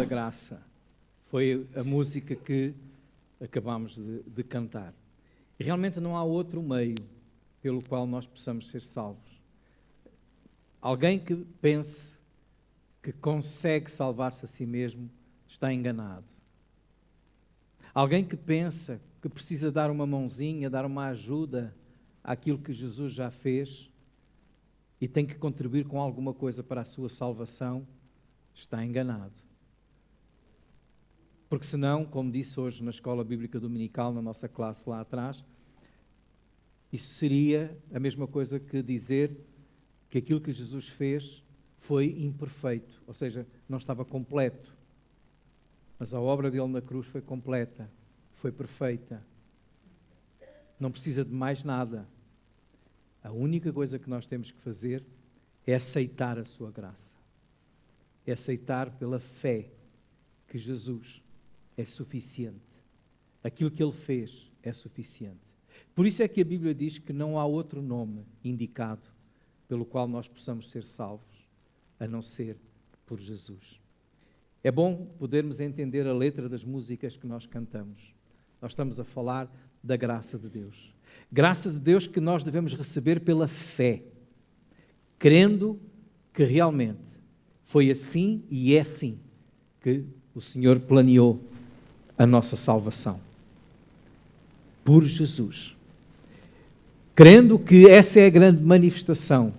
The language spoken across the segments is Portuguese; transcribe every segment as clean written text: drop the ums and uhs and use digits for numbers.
da graça. Foi a música que acabamos de cantar. E realmente não há outro meio pelo qual nós possamos ser salvos. Alguém que pense que consegue salvar-se a si mesmo está enganado. Alguém que pensa que precisa dar uma mãozinha, dar uma ajuda àquilo que Jesus já fez e tem que contribuir com alguma coisa para a sua salvação, está enganado. Porque senão, como disse hoje na Escola Bíblica Dominical, na nossa classe lá atrás, isso seria a mesma coisa que dizer que aquilo que Jesus fez foi imperfeito, ou seja, não estava completo. Mas a obra dele na cruz foi completa, foi perfeita. Não precisa de mais nada. A única coisa que nós temos que fazer é aceitar a sua graça. É aceitar pela fé que Jesus é suficiente. Aquilo que ele fez é suficiente. Por isso é que a Bíblia diz que não há outro nome indicado pelo qual nós possamos ser salvos, a não ser por Jesus. É bom podermos entender a letra das músicas que nós cantamos. Nós estamos a falar da graça de Deus. Graça de Deus que nós devemos receber pela fé, crendo que realmente foi assim e é assim que o Senhor planeou a nossa salvação. Por Jesus. Crendo que essa é a grande manifestação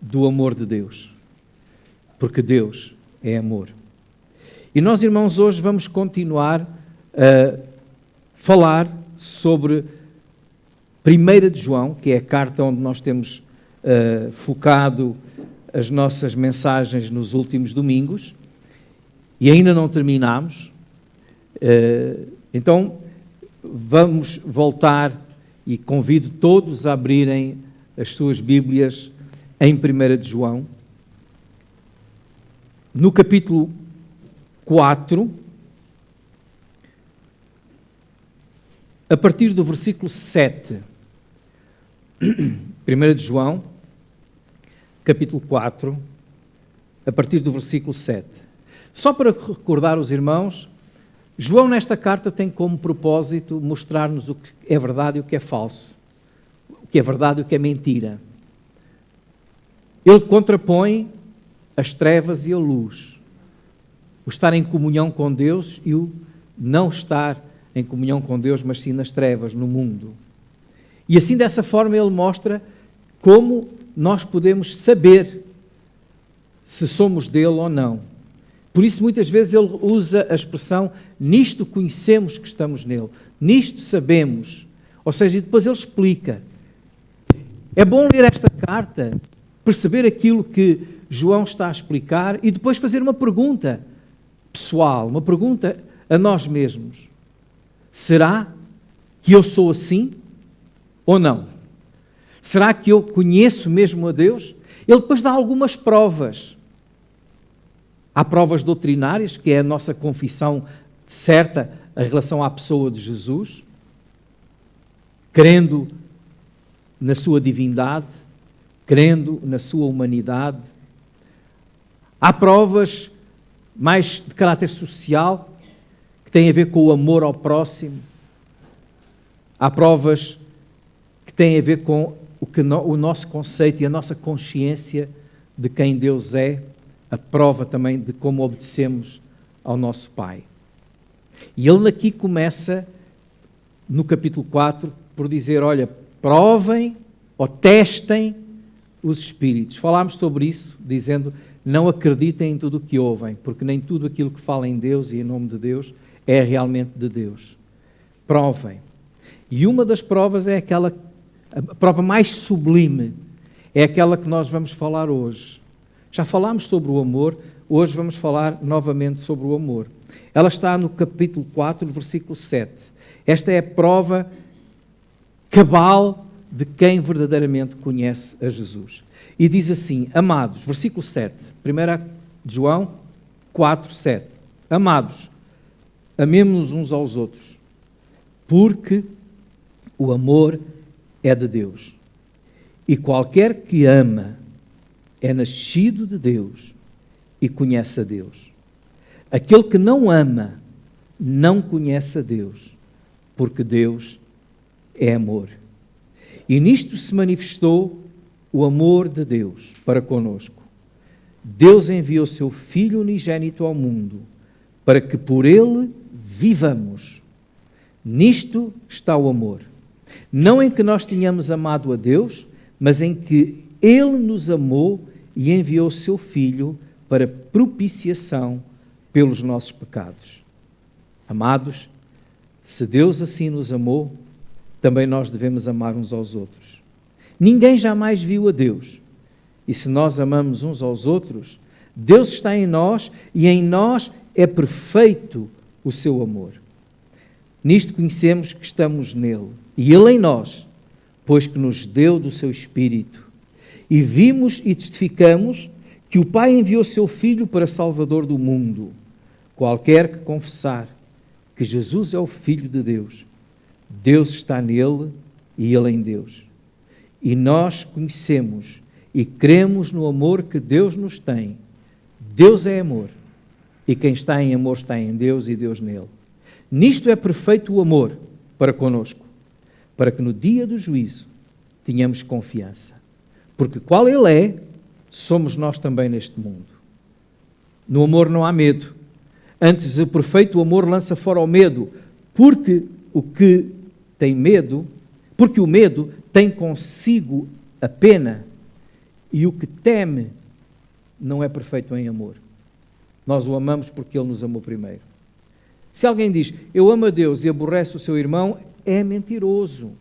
do amor de Deus. Porque Deus é amor. E nós, irmãos, hoje vamos continuar a falar sobre 1 de João, que é a carta onde nós temos focado as nossas mensagens nos últimos domingos, e ainda não terminamos. Então, vamos voltar e convido todos a abrirem as suas Bíblias em 1 de João, no capítulo 4, a partir do versículo 7. 1 de João, capítulo 4, a partir do versículo 7. Só para recordar os irmãos, João nesta carta tem como propósito mostrar-nos o que é verdade e o que é falso, o que é verdade e o que é mentira. Ele contrapõe as trevas e a luz, o estar em comunhão com Deus e o não estar em comunhão com Deus, mas sim nas trevas, no mundo. E assim, dessa forma, ele mostra como nós podemos saber se somos dele ou não. Por isso, muitas vezes, ele usa a expressão, nisto conhecemos que estamos nele, nisto sabemos. Ou seja, depois ele explica. É bom ler esta carta, perceber aquilo que João está a explicar e depois fazer uma pergunta pessoal, uma pergunta a nós mesmos. Será que eu sou assim ou não? Será que eu conheço mesmo a Deus? Ele depois dá algumas provas. Há provas doutrinárias, que é a nossa confissão certa em relação à pessoa de Jesus, crendo na sua divindade, crendo na sua humanidade. Há provas mais de caráter social, que têm a ver com o amor ao próximo. Há provas que têm a ver com o nosso conceito e a nossa consciência de quem Deus é, a prova também de como obedecemos ao nosso Pai. E ele aqui começa, no capítulo 4, por dizer, olha, provem ou testem os espíritos. Falámos sobre isso, dizendo, não acreditem em tudo o que ouvem, porque nem tudo aquilo que fala em Deus e em nome de Deus é realmente de Deus. Provem. E uma das provas é aquela, a prova mais sublime, é aquela que nós vamos falar hoje. Já falámos sobre o amor, hoje vamos falar novamente sobre o amor. Ela está no capítulo 4, versículo 7. Esta é a prova cabal de quem verdadeiramente conhece a Jesus. E diz assim, amados, versículo 7, 1 de João 4, 7. Amados, amemo-nos uns aos outros, porque o amor é de Deus. E qualquer que ama é nascido de Deus e conhece a Deus. Aquele que não ama não conhece a Deus, porque Deus é amor. E nisto se manifestou o amor de Deus para conosco. Deus enviou seu Filho unigênito ao mundo, para que por ele vivamos. Nisto está o amor. Não em que nós tenhamos amado a Deus, mas em que ele nos amou e enviou seu Filho para propiciação pelos nossos pecados. Amados, se Deus assim nos amou, também nós devemos amar uns aos outros. Ninguém jamais viu a Deus. E se nós amamos uns aos outros, Deus está em nós e em nós é perfeito o seu amor. Nisto conhecemos que estamos nele e ele em nós, pois que nos deu do seu Espírito. E vimos e testificamos que o Pai enviou seu Filho para Salvador do mundo. Qualquer que confessar que Jesus é o Filho de Deus, Deus está nele e ele em Deus. E nós conhecemos e cremos no amor que Deus nos tem. Deus é amor, e quem está em amor está em Deus e Deus nele. Nisto é perfeito o amor para conosco, para que no dia do juízo tenhamos confiança. Porque qual ele é, somos nós também neste mundo. No amor não há medo. Antes, o perfeito amor lança fora o medo, porque o medo tem consigo a pena, e o que teme não é perfeito em amor. Nós o amamos porque ele nos amou primeiro. Se alguém diz, eu amo a Deus e aborrece o seu irmão, é mentiroso.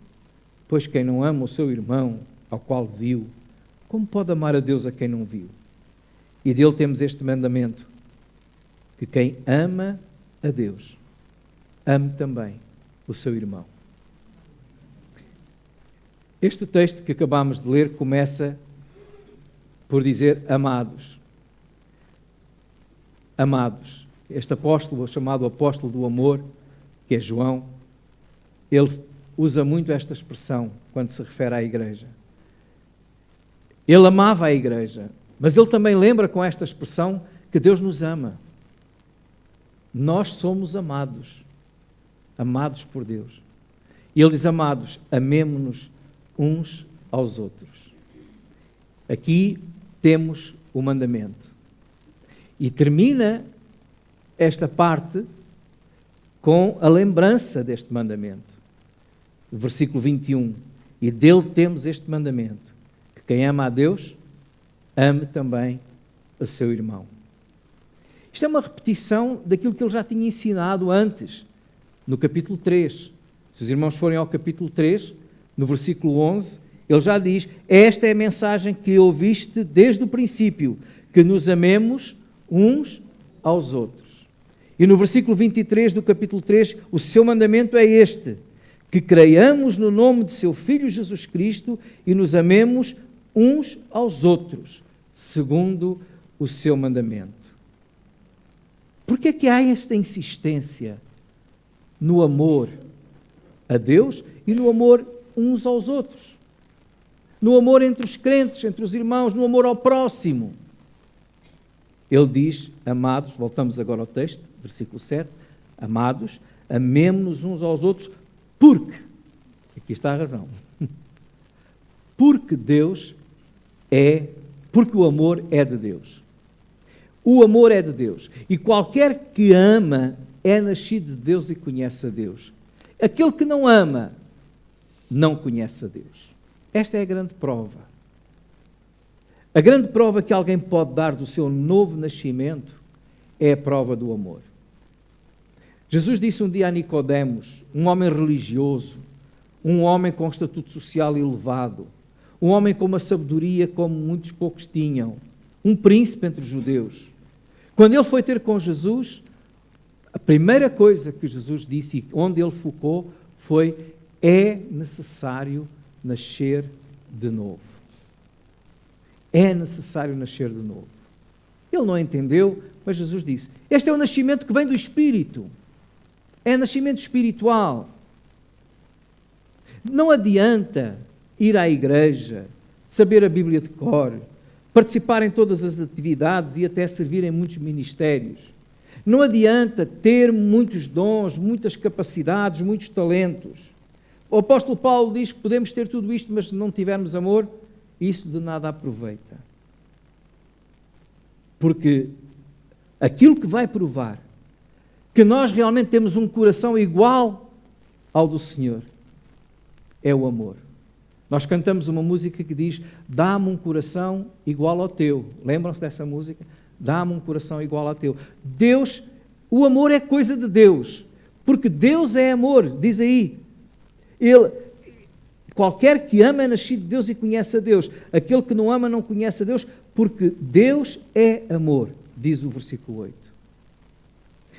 Pois quem não ama o seu irmão, ao qual viu, como pode amar a Deus a quem não viu? E dele temos este mandamento, que quem ama a Deus, ame também o seu irmão. Este texto que acabamos de ler começa por dizer amados. Amados. Este apóstolo, chamado apóstolo do amor, que é João, ele usa muito esta expressão quando se refere à igreja. Ele amava a igreja, mas ele também lembra com esta expressão que Deus nos ama. Nós somos amados, amados por Deus. E ele diz, amados, amemo-nos uns aos outros. Aqui temos o mandamento. E termina esta parte com a lembrança deste mandamento. Versículo 21. E dele temos este mandamento, que quem ama a Deus, ame também a seu irmão. Isto é uma repetição daquilo que ele já tinha ensinado antes, no capítulo 3. Se os irmãos forem ao capítulo 3, no versículo 11, ele já diz, esta é a mensagem que ouviste desde o princípio, que nos amemos uns aos outros. E no versículo 23 do capítulo 3, o seu mandamento é este, que creiamos no nome de seu Filho Jesus Cristo e nos amemos uns aos outros, segundo o seu mandamento. Por que é que há esta insistência no amor a Deus e no amor uns aos outros? No amor entre os crentes, entre os irmãos, no amor ao próximo. Ele diz, amados, voltamos agora ao texto, versículo 7, amados, amemo-nos uns aos outros, porque, aqui está a razão, porque porque o amor é de Deus. O amor é de Deus. E qualquer que ama é nascido de Deus e conhece a Deus. Aquele que não ama, não conhece a Deus. Esta é a grande prova. A grande prova que alguém pode dar do seu novo nascimento é a prova do amor. Jesus disse um dia a Nicodemos, um homem religioso, um homem com estatuto social elevado, um homem com uma sabedoria como muitos poucos tinham, um príncipe entre os judeus. Quando ele foi ter com Jesus, a primeira coisa que Jesus disse e onde ele focou foi: é necessário nascer de novo. É necessário nascer de novo. Ele não entendeu, mas Jesus disse: este é o nascimento que vem do Espírito. É nascimento espiritual. Não adianta ir à igreja, saber a Bíblia de cor, participar em todas as atividades e até servir em muitos ministérios. Não adianta ter muitos dons, muitas capacidades, muitos talentos. O apóstolo Paulo diz que podemos ter tudo isto, mas se não tivermos amor, isso de nada aproveita. Porque aquilo que vai provar que nós realmente temos um coração igual ao do Senhor é o amor. Nós cantamos uma música que diz: dá-me um coração igual ao teu. Lembram-se dessa música? Dá-me um coração igual ao teu. Deus, o amor é coisa de Deus, porque Deus é amor, diz aí. Qualquer que ama é nascido de Deus e conhece a Deus. Aquele que não ama não conhece a Deus, porque Deus é amor, diz o versículo 8.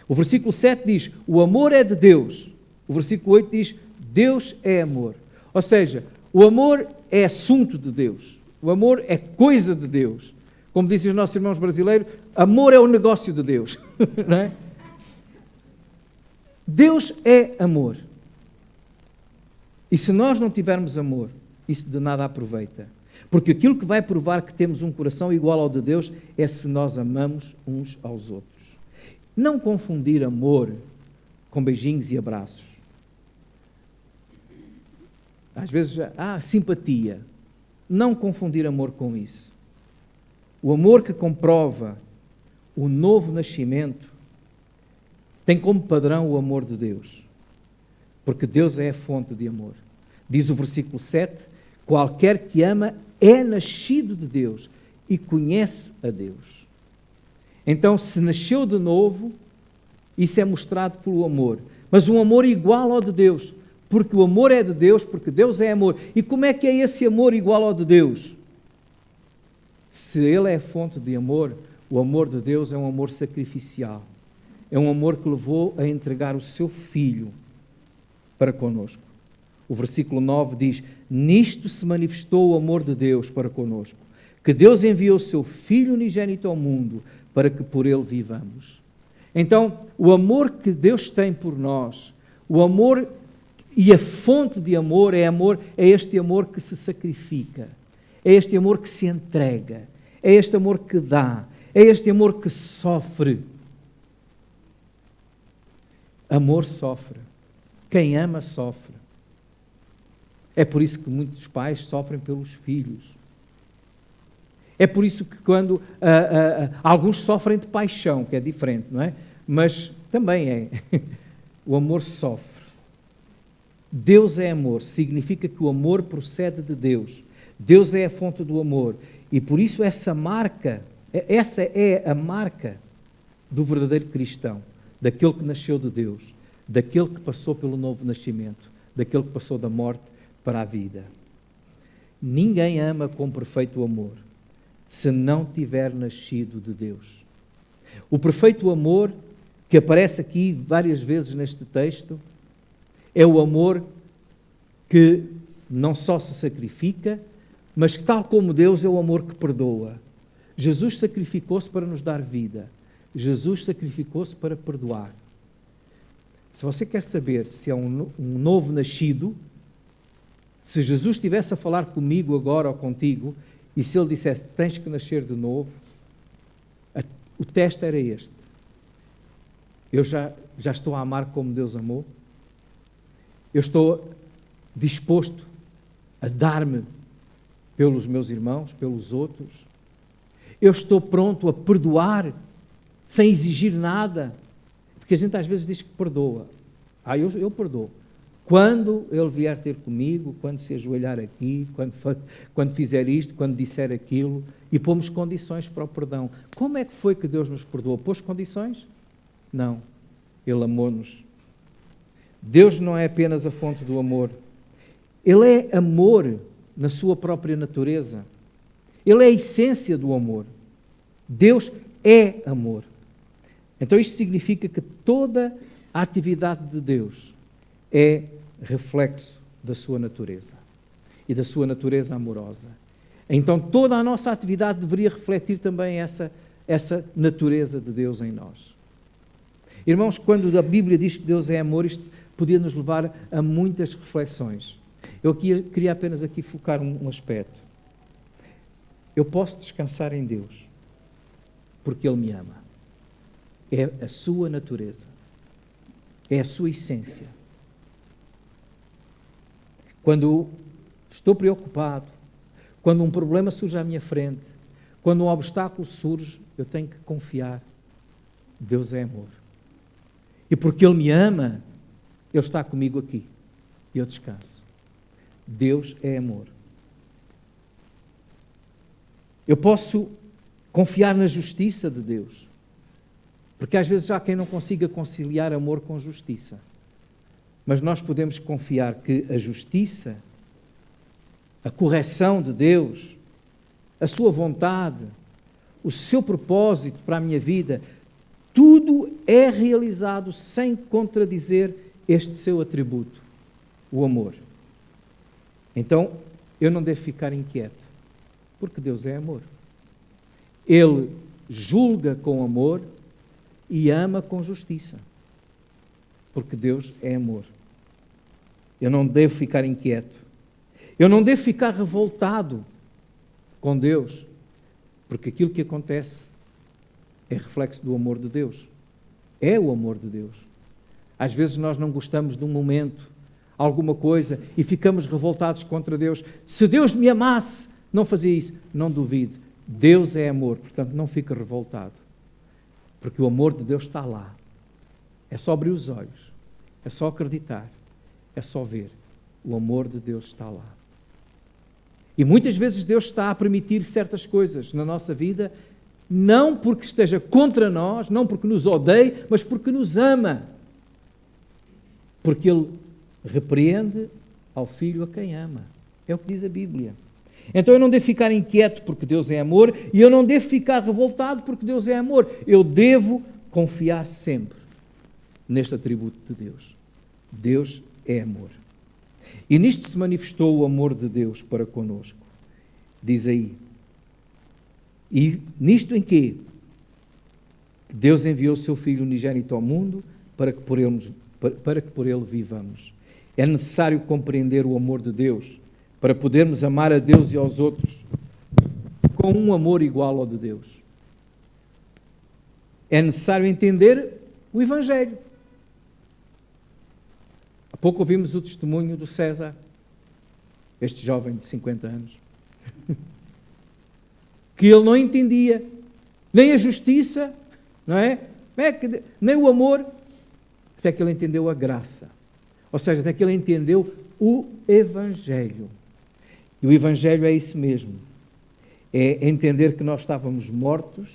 O versículo 7 diz: o amor é de Deus. O versículo 8 diz: Deus é amor. Ou seja, o amor é assunto de Deus. O amor é coisa de Deus. Como dizem os nossos irmãos brasileiros, amor é o negócio de Deus. Não é? Deus é amor. E se nós não tivermos amor, isso de nada aproveita. Porque aquilo que vai provar que temos um coração igual ao de Deus é se nós amamos uns aos outros. Não confundir amor com beijinhos e abraços. Às vezes, simpatia. Não confundir amor com isso. O amor que comprova o novo nascimento tem como padrão o amor de Deus. Porque Deus é a fonte de amor. Diz o versículo 7, qualquer que ama é nascido de Deus e conhece a Deus. Então, se nasceu de novo, isso é mostrado pelo amor. Mas um amor igual ao de Deus. Porque o amor é de Deus, porque Deus é amor. E como é que é esse amor igual ao de Deus? Se Ele é a fonte de amor, o amor de Deus é um amor sacrificial. É um amor que levou a entregar o seu Filho para conosco. O versículo 9 diz: nisto se manifestou o amor de Deus para conosco, que Deus enviou o seu Filho unigênito ao mundo para que por ele vivamos. Então, o amor que Deus tem por nós, o amor e a fonte de amor é este amor que se sacrifica, é este amor que se entrega, é este amor que dá, é este amor que sofre. Amor sofre. Quem ama sofre. É por isso que muitos pais sofrem pelos filhos. É por isso que quando alguns sofrem de paixão, que é diferente, não é? Mas também é. O amor sofre. Deus é amor, significa que o amor procede de Deus. Deus é a fonte do amor. E por isso essa é a marca do verdadeiro cristão, daquele que nasceu de Deus, daquele que passou pelo novo nascimento, daquele que passou da morte para a vida. Ninguém ama com perfeito amor se não tiver nascido de Deus. O perfeito amor, que aparece aqui várias vezes neste texto, é o amor que não só se sacrifica, mas que, tal como Deus, é o amor que perdoa. Jesus sacrificou-se para nos dar vida. Jesus sacrificou-se para perdoar. Se você quer saber se é um novo nascido, se Jesus estivesse a falar comigo agora ou contigo, e se Ele dissesse, tens que nascer de novo, o teste era este. Eu já estou a amar como Deus amou? Eu estou disposto a dar-me pelos meus irmãos, pelos outros? Eu estou pronto a perdoar sem exigir nada? Porque a gente às vezes diz que perdoa. Eu perdoo. Quando ele vier ter comigo, quando se ajoelhar aqui, quando fizer isto, quando disser aquilo, e pomos condições para o perdão. Como é que foi que Deus nos perdoou? Pôs condições? Não. Ele amou-nos. Deus não é apenas a fonte do amor. Ele é amor na sua própria natureza. Ele é a essência do amor. Deus é amor. Então isto significa que toda a atividade de Deus é reflexo da sua natureza e da sua natureza amorosa. Então toda a nossa atividade deveria refletir também essa natureza de Deus em nós. Irmãos, quando a Bíblia diz que Deus é amor, isto podia nos levar a muitas reflexões. Eu queria apenas aqui focar um aspecto. Eu posso descansar em Deus, porque Ele me ama. É a sua natureza. É a sua essência. Quando estou preocupado, quando um problema surge à minha frente, quando um obstáculo surge, eu tenho que confiar. Deus é amor. E porque Ele me ama, Ele está comigo aqui. E eu descanso. Deus é amor. Eu posso confiar na justiça de Deus. Porque às vezes há quem não consiga conciliar amor com justiça. Mas nós podemos confiar que a justiça, a correção de Deus, a sua vontade, o seu propósito para a minha vida, tudo é realizado sem contradizer este seu atributo, o amor. Então, eu não devo ficar inquieto, porque Deus é amor. Ele julga com amor e ama com justiça, porque Deus é amor. Eu não devo ficar inquieto. Eu não devo ficar revoltado com Deus, porque aquilo que acontece é reflexo do amor de Deus. É o amor de Deus. Às vezes nós não gostamos de um momento, alguma coisa, e ficamos revoltados contra Deus. Se Deus me amasse, não fazia isso. Não duvide. Deus é amor, portanto não fique revoltado. Porque o amor de Deus está lá. É só abrir os olhos. É só acreditar. É só ver. O amor de Deus está lá. E muitas vezes Deus está a permitir certas coisas na nossa vida, não porque esteja contra nós, não porque nos odeie, mas porque nos ama. Porque Ele repreende ao filho a quem ama. É o que diz a Bíblia. Então eu não devo ficar inquieto porque Deus é amor, e eu não devo ficar revoltado porque Deus é amor. Eu devo confiar sempre neste atributo de Deus. Deus é amor. E nisto se manifestou o amor de Deus para conosco. Diz aí. E nisto em quê? Deus enviou o seu Filho unigênito ao mundo para que por ele vivamos. É necessário compreender o amor de Deus para podermos amar a Deus e aos outros com um amor igual ao de Deus. É necessário entender o Evangelho. Há pouco ouvimos o testemunho do César, este jovem de 50 anos, que ele não entendia nem a justiça, não é? Nem o amor, até que ele entendeu a graça. Ou seja, até que ele entendeu o Evangelho. E o Evangelho é isso mesmo. É entender que nós estávamos mortos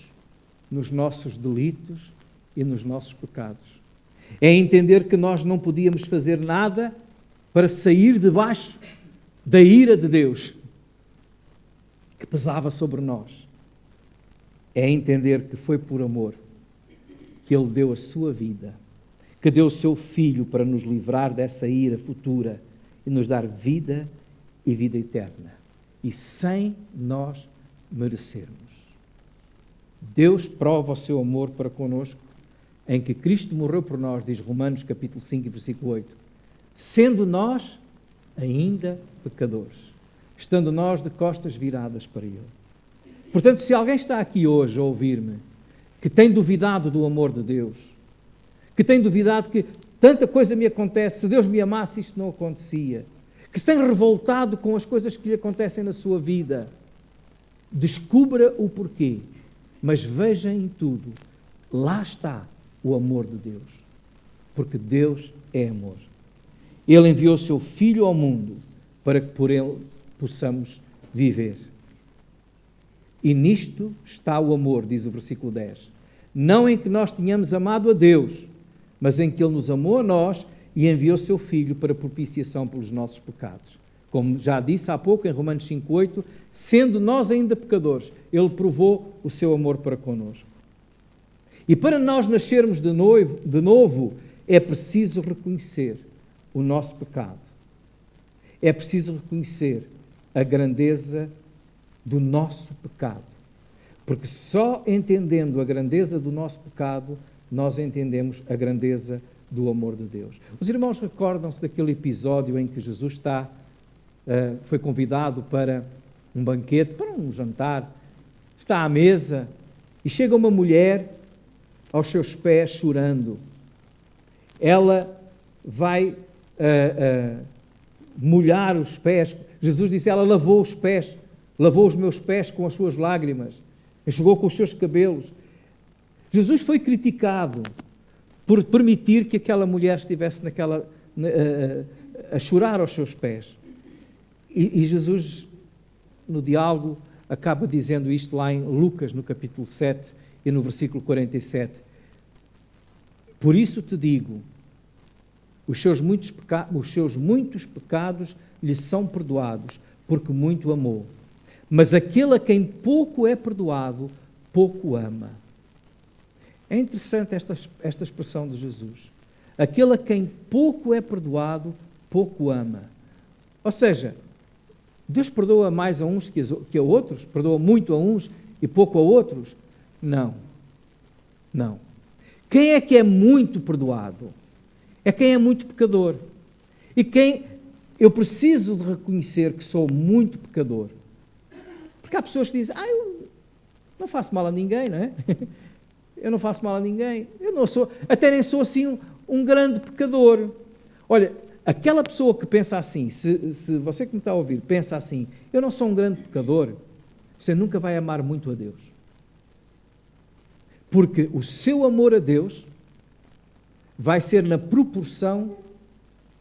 nos nossos delitos e nos nossos pecados. É entender que nós não podíamos fazer nada para sair debaixo da ira de Deus que pesava sobre nós. É entender que foi por amor que Ele deu a sua vida, que deu o seu Filho para nos livrar dessa ira futura e nos dar vida e vida eterna. E sem nós merecermos. Deus prova o seu amor para conosco em que Cristo morreu por nós, diz Romanos capítulo 5, versículo 8, sendo nós ainda pecadores, estando nós de costas viradas para Ele. Portanto, se alguém está aqui hoje a ouvir-me, que tem duvidado do amor de Deus, que tem duvidado que tanta coisa me acontece, se Deus me amasse isto não acontecia, que se tem revoltado com as coisas que lhe acontecem na sua vida, descubra o porquê, mas veja em tudo, lá está o amor de Deus, porque Deus é amor. Ele enviou o seu Filho ao mundo para que por ele possamos viver. E nisto está o amor, diz o versículo 10. Não em que nós tenhamos amado a Deus, mas em que Ele nos amou a nós e enviou o seu Filho para propiciação pelos nossos pecados. Como já disse há pouco em Romanos 5,8, sendo nós ainda pecadores, Ele provou o seu amor para connosco. E para nós nascermos de novo, é preciso reconhecer o nosso pecado. É preciso reconhecer a grandeza do nosso pecado. Porque só entendendo a grandeza do nosso pecado, nós entendemos a grandeza do amor de Deus. Os irmãos recordam-se daquele episódio em que Jesus foi convidado para um banquete, para um jantar, está à mesa, e chega uma mulher aos seus pés chorando. Ela vai molhar os pés. Jesus disse, ela lavou os pés, lavou os meus pés com as suas lágrimas, enxugou com os seus cabelos. Jesus foi criticado por permitir que aquela mulher estivesse a chorar aos seus pés. E Jesus, no diálogo, acaba dizendo isto lá em Lucas, no capítulo 7 e no versículo 47. Por isso te digo, os seus muitos pecados lhe são perdoados, porque muito amou. Mas aquele a quem pouco é perdoado, pouco ama. É interessante esta expressão de Jesus. Aquele a quem pouco é perdoado, pouco ama. Ou seja, Deus perdoa mais a uns que a outros? Perdoa muito a uns e pouco a outros? Não. Não. Quem é que é muito perdoado? É quem é muito pecador. E quem eu preciso de reconhecer que sou muito pecador. Porque há pessoas que dizem, eu não faço mal a ninguém, não é? Eu não faço mal a ninguém. Eu não sou, até nem sou assim um grande pecador. Olha, aquela pessoa que pensa assim, se você que me está a ouvir pensa assim, eu não sou um grande pecador, você nunca vai amar muito a Deus. Porque o seu amor a Deus vai ser na proporção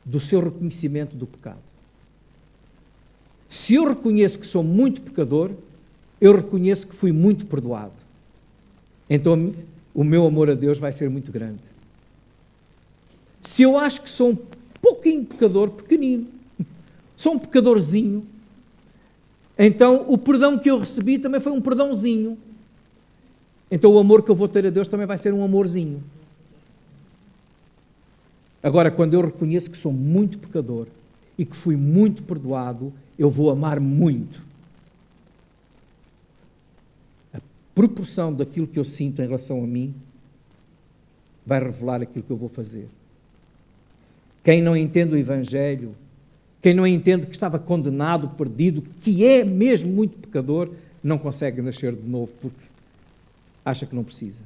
do seu reconhecimento do pecado. Se eu reconheço que sou muito pecador, eu reconheço que fui muito perdoado. Então o meu amor a Deus vai ser muito grande. Se eu acho que sou um pouquinho pecador, pequenino, sou um pecadorzinho, então o perdão que eu recebi também foi um perdãozinho. Então o amor que eu vou ter a Deus também vai ser um amorzinho. Agora, quando eu reconheço que sou muito pecador e que fui muito perdoado, eu vou amar muito. A proporção daquilo que eu sinto em relação a mim vai revelar aquilo que eu vou fazer. Quem não entende o Evangelho, quem não entende que estava condenado, perdido, que é mesmo muito pecador, não consegue nascer de novo porque acha que não precisa.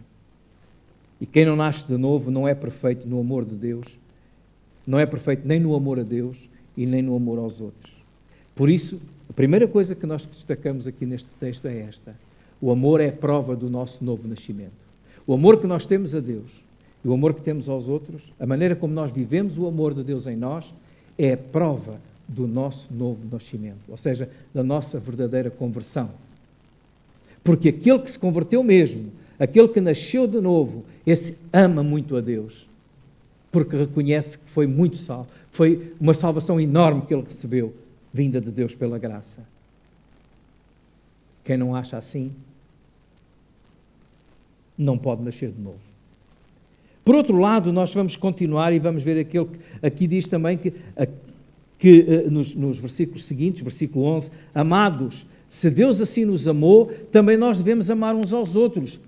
E quem não nasce de novo não é perfeito no amor de Deus, não é perfeito nem no amor a Deus e nem no amor aos outros. Por isso, a primeira coisa que nós destacamos aqui neste texto é esta. O amor é a prova do nosso novo nascimento. O amor que nós temos a Deus e o amor que temos aos outros, a maneira como nós vivemos o amor de Deus em nós, é a prova do nosso novo nascimento, ou seja, da nossa verdadeira conversão. Porque aquele que se converteu mesmo, aquele que nasceu de novo, esse ama muito a Deus, porque reconhece que foi muito salvo, foi uma salvação enorme que ele recebeu, vinda de Deus pela graça. Quem não acha assim, não pode nascer de novo. Por outro lado, nós vamos continuar e vamos ver aquilo que aqui diz também que nos versículos seguintes, versículo 11, amados, se Deus assim nos amou, também nós devemos amar uns aos outros.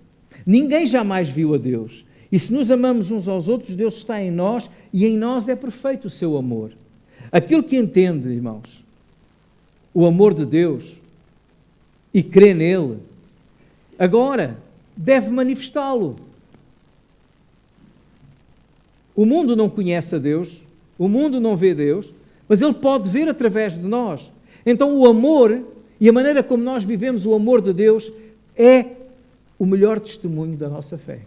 Ninguém jamais viu a Deus. E se nos amamos uns aos outros, Deus está em nós e em nós é perfeito o seu amor. Aquele que entende, irmãos, o amor de Deus e crê nele, agora deve manifestá-lo. O mundo não conhece a Deus, o mundo não vê Deus, mas ele pode ver através de nós. Então o amor e a maneira como nós vivemos o amor de Deus é o melhor testemunho da nossa fé.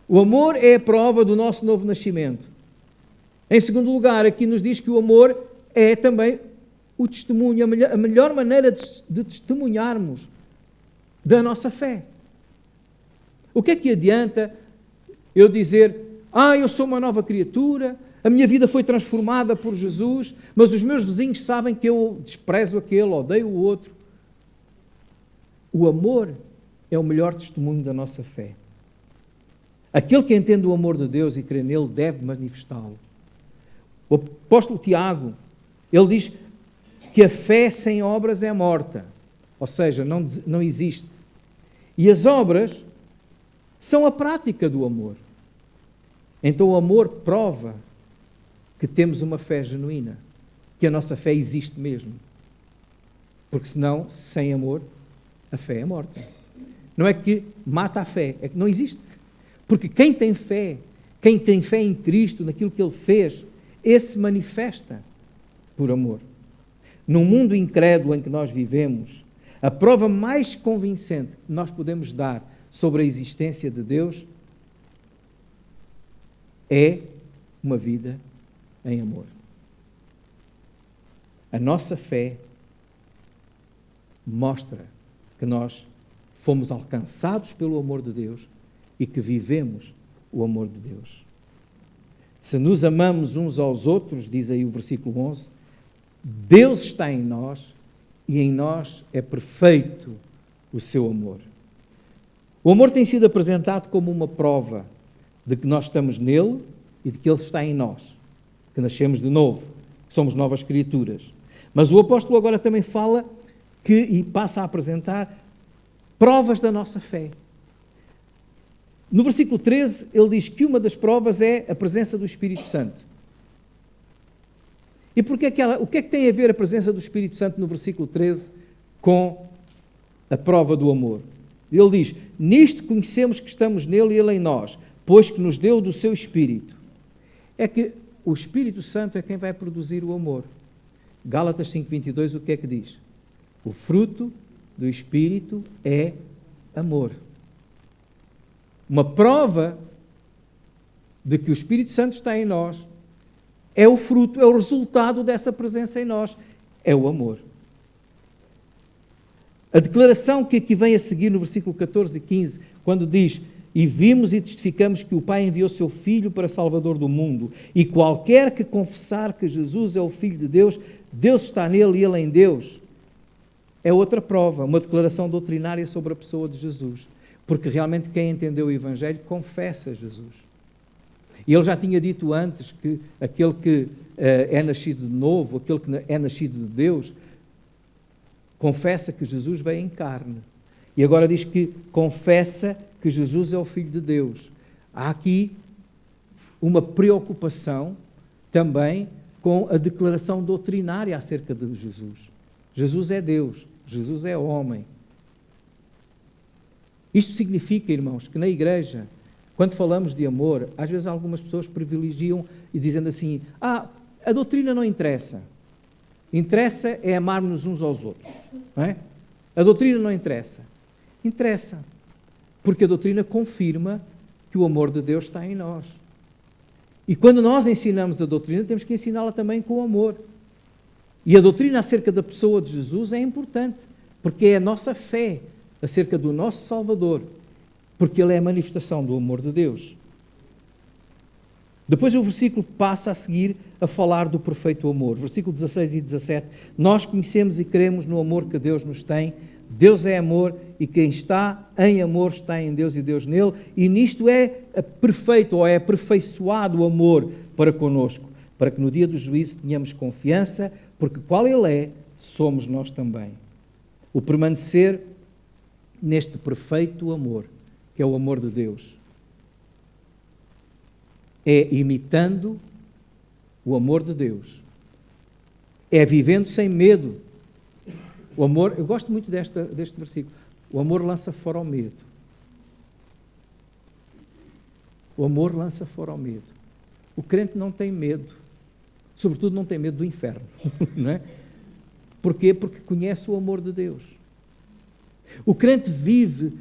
O amor é a prova do nosso novo nascimento. Em segundo lugar, aqui nos diz que o amor é também o testemunho, a melhor maneira de testemunharmos da nossa fé. O que é que adianta eu dizer, eu sou uma nova criatura, a minha vida foi transformada por Jesus, mas os meus vizinhos sabem que eu desprezo aquele, odeio o outro. O amor é o melhor testemunho da nossa fé. Aquele que entende o amor de Deus e crê nele deve manifestá-lo. O apóstolo Tiago, ele diz que a fé sem obras é morta, ou seja, não existe. E as obras são a prática do amor. Então o amor prova que temos uma fé genuína, que a nossa fé existe mesmo. Porque senão, sem amor, a fé é morta. não é que mata a fé, é que não existe. Porque quem tem fé em Cristo, naquilo que Ele fez, esse manifesta por amor. No mundo incrédulo em que nós vivemos, a prova mais convincente que nós podemos dar sobre a existência de Deus é uma vida em amor. A nossa fé mostra que nós fomos alcançados pelo amor de Deus e que vivemos o amor de Deus. Se nos amamos uns aos outros, diz aí o versículo 11, Deus está em nós e em nós é perfeito o seu amor. O amor tem sido apresentado como uma prova de que nós estamos nele e de que ele está em nós, que nascemos de novo, que somos novas criaturas. Mas o apóstolo agora também fala e passa a apresentar provas da nossa fé. No versículo 13, ele diz que uma das provas é a presença do Espírito Santo. E o que é que tem a ver a presença do Espírito Santo no versículo 13 com a prova do amor? Ele diz, nisto conhecemos que estamos nele e ele em nós, pois que nos deu do seu Espírito. É que o Espírito Santo é quem vai produzir o amor. Gálatas 5:22, o que é que diz? O fruto do Espírito é amor. Uma prova de que o Espírito Santo está em nós é o fruto, é o resultado dessa presença em nós, é o amor. A declaração que aqui vem a seguir no versículo 14 e 15, quando diz, e vimos e testificamos que o Pai enviou seu Filho para Salvador do mundo, e qualquer que confessar que Jesus é o Filho de Deus, Deus está nele e ele em Deus, é outra prova, uma declaração doutrinária sobre a pessoa de Jesus. Porque realmente quem entendeu o Evangelho confessa Jesus. E ele já tinha dito antes que aquele que é nascido de novo, aquele que é nascido de Deus, confessa que Jesus veio em carne. E agora diz que confessa que Jesus é o Filho de Deus. Há aqui uma preocupação também com a declaração doutrinária acerca de Jesus. Jesus é Deus, Jesus é homem. Isto significa, irmãos, que na igreja, quando falamos de amor, às vezes algumas pessoas privilegiam e dizendo assim, a doutrina não interessa. Interessa é amarmos uns aos outros. Não é? A doutrina não interessa. Interessa. Porque a doutrina confirma que o amor de Deus está em nós. E quando nós ensinamos a doutrina, temos que ensiná-la também com amor. E a doutrina acerca da pessoa de Jesus é importante, porque é a nossa fé acerca do nosso Salvador, porque ele é a manifestação do amor de Deus. Depois o versículo passa a seguir a falar do perfeito amor. Versículo 16 e 17. Nós conhecemos e cremos no amor que Deus nos tem. Deus é amor e quem está em amor está em Deus e Deus nele. E nisto é perfeito ou é aperfeiçoado o amor para conosco, para que no dia do juízo tenhamos confiança, porque qual ele é, somos nós também. O permanecer neste perfeito amor, que é o amor de Deus, é imitando o amor de Deus, é vivendo sem medo. O amor, eu gosto muito deste versículo, o amor lança fora o medo. O amor lança fora o medo. O crente não tem medo, sobretudo não tem medo do inferno, não é? Porquê? Porque conhece o amor de Deus. O crente vive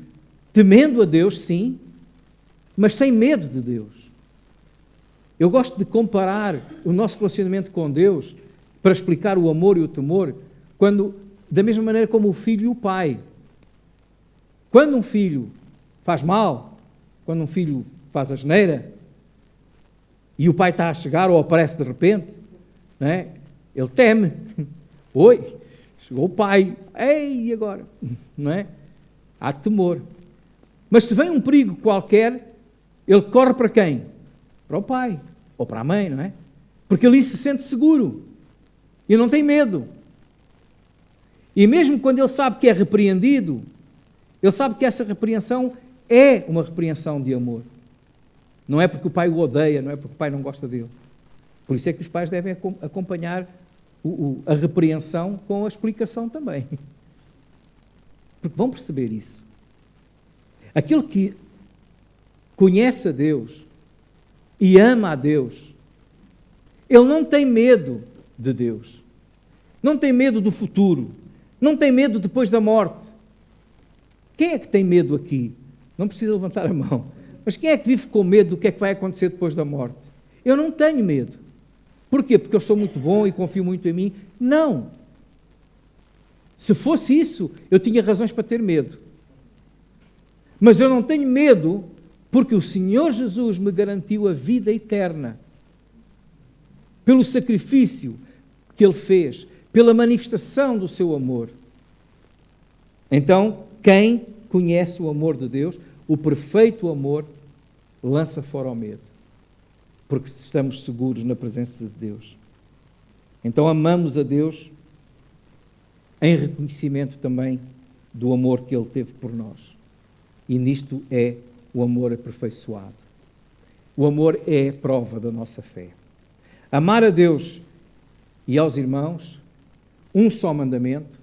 temendo a Deus, sim, mas sem medo de Deus. Eu gosto de comparar o nosso relacionamento com Deus para explicar o amor e o temor, da mesma maneira como o filho e o pai. Quando um filho faz mal, quando um filho faz asneira, e o pai está a chegar ou aparece de repente, não é? Ele teme. Oi, chegou o pai. Ei, e agora? Não é? Há temor. Mas se vem um perigo qualquer, ele corre para quem? Para o pai ou para a mãe, não é? Porque ali se sente seguro e não tem medo. E mesmo quando ele sabe que é repreendido, ele sabe que essa repreensão é uma repreensão de amor. Não é porque o pai o odeia, não é porque o pai não gosta dele. Por isso é que os pais devem acompanhar a repreensão com a explicação também. Porque vão perceber isso. Aquele que conhece a Deus e ama a Deus, ele não tem medo de Deus, não tem medo do futuro, não tem medo depois da morte. Quem é que tem medo aqui? Não precisa levantar a mão. Mas quem é que vive com medo do que é que vai acontecer depois da morte? Eu não tenho medo. Porquê? Porque eu sou muito bom e confio muito em mim? Não. Se fosse isso, eu tinha razões para ter medo. Mas eu não tenho medo porque o Senhor Jesus me garantiu a vida eterna. Pelo sacrifício que Ele fez, pela manifestação do seu amor. Então, quem conhece o amor de Deus, o perfeito amor, lança fora o medo. Porque estamos seguros na presença de Deus. Então amamos a Deus em reconhecimento também do amor que Ele teve por nós. E nisto é o amor aperfeiçoado. O amor é a prova da nossa fé. Amar a Deus e aos irmãos, um só mandamento,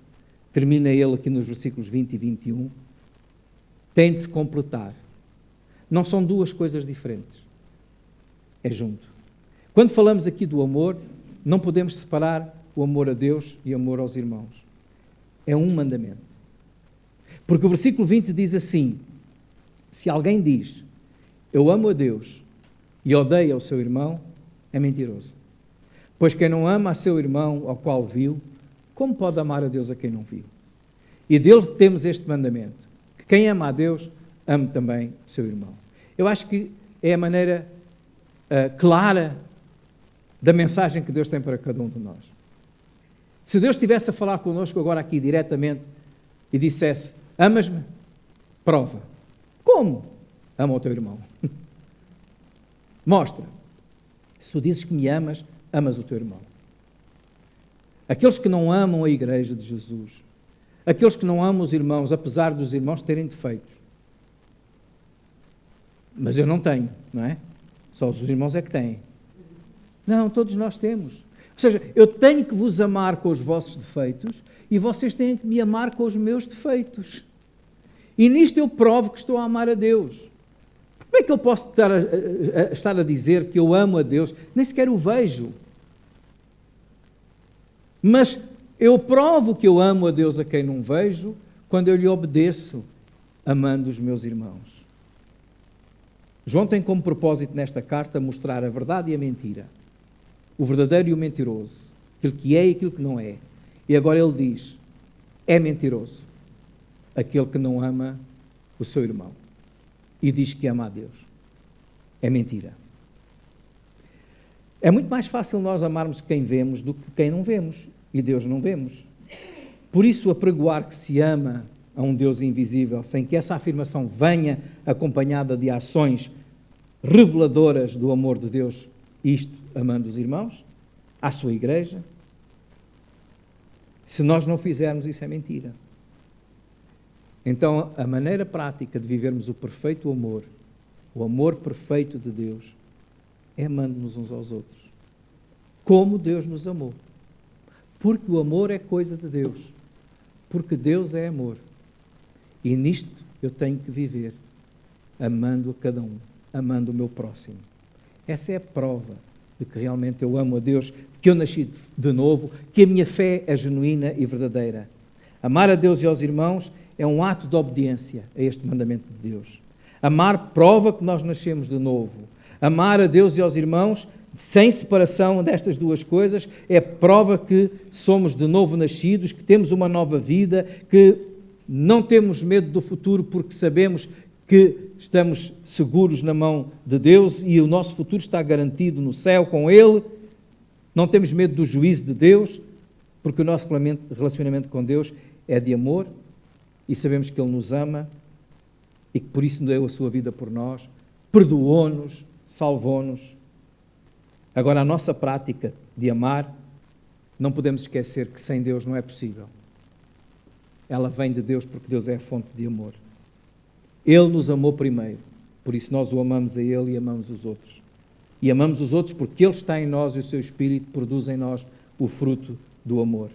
termina ele aqui nos versículos 20 e 21, tem de se completar. Não são duas coisas diferentes. É junto. Quando falamos aqui do amor, não podemos separar o amor a Deus e o amor aos irmãos. É um mandamento. Porque o versículo 20 diz assim: se alguém diz, eu amo a Deus e odeia o seu irmão, é mentiroso. Pois quem não ama a seu irmão ao qual viu, como pode amar a Deus a quem não viu? E dele temos este mandamento, que quem ama a Deus, ame também o seu irmão. Eu acho que é a maneira clara da mensagem que Deus tem para cada um de nós. Se Deus estivesse a falar connosco agora aqui diretamente e dissesse, amas-me? Prova. Como? Ama o teu irmão. Mostra. Se tu dizes que me amas, amas o teu irmão. Aqueles que não amam a igreja de Jesus, aqueles que não amam os irmãos, apesar dos irmãos terem defeitos. Mas eu não tenho, não é? Só os irmãos é que têm. Não, todos nós temos. Ou seja, eu tenho que vos amar com os vossos defeitos e vocês têm que me amar com os meus defeitos. E nisto eu provo que estou a amar a Deus. Como é que eu posso estar a dizer que eu amo a Deus? Nem sequer o vejo. Mas eu provo que eu amo a Deus a quem não vejo quando eu lhe obedeço, amando os meus irmãos. João tem como propósito nesta carta mostrar a verdade e a mentira, o verdadeiro e o mentiroso, aquilo que é e aquilo que não é. E agora ele diz, é mentiroso aquele que não ama o seu irmão e diz que ama a Deus. É mentira. É muito mais fácil nós amarmos quem vemos do que quem não vemos, e Deus não vemos. Por isso, apregoar que se ama a um Deus invisível, sem que essa afirmação venha acompanhada de ações reveladoras do amor de Deus, isto amando os irmãos, à sua igreja, se nós não fizermos isso é mentira. Então, a maneira prática de vivermos o perfeito amor, o amor perfeito de Deus, é amando-nos uns aos outros. Como Deus nos amou. Porque o amor é coisa de Deus. Porque Deus é amor. E nisto eu tenho que viver, amando a cada um, amando o meu próximo. Essa é a prova de que realmente eu amo a Deus, que eu nasci de novo, que a minha fé é genuína e verdadeira. Amar a Deus e aos irmãos é um ato de obediência a este mandamento de Deus. Amar prova que nós nascemos de novo. Amar a Deus e aos irmãos, sem separação destas duas coisas, é prova que somos de novo nascidos, que temos uma nova vida, que não temos medo do futuro porque sabemos que estamos seguros na mão de Deus e o nosso futuro está garantido no céu com Ele. Não temos medo do juízo de Deus, porque o nosso relacionamento com Deus é de amor e sabemos que Ele nos ama e que por isso deu a sua vida por nós, perdoou-nos, salvou-nos. Agora, a nossa prática de amar, não podemos esquecer que sem Deus não é possível. Ela vem de Deus porque Deus é a fonte de amor. Ele nos amou primeiro, por isso nós o amamos a Ele e amamos os outros. E amamos os outros porque Ele está em nós e o seu Espírito produz em nós o fruto do amor.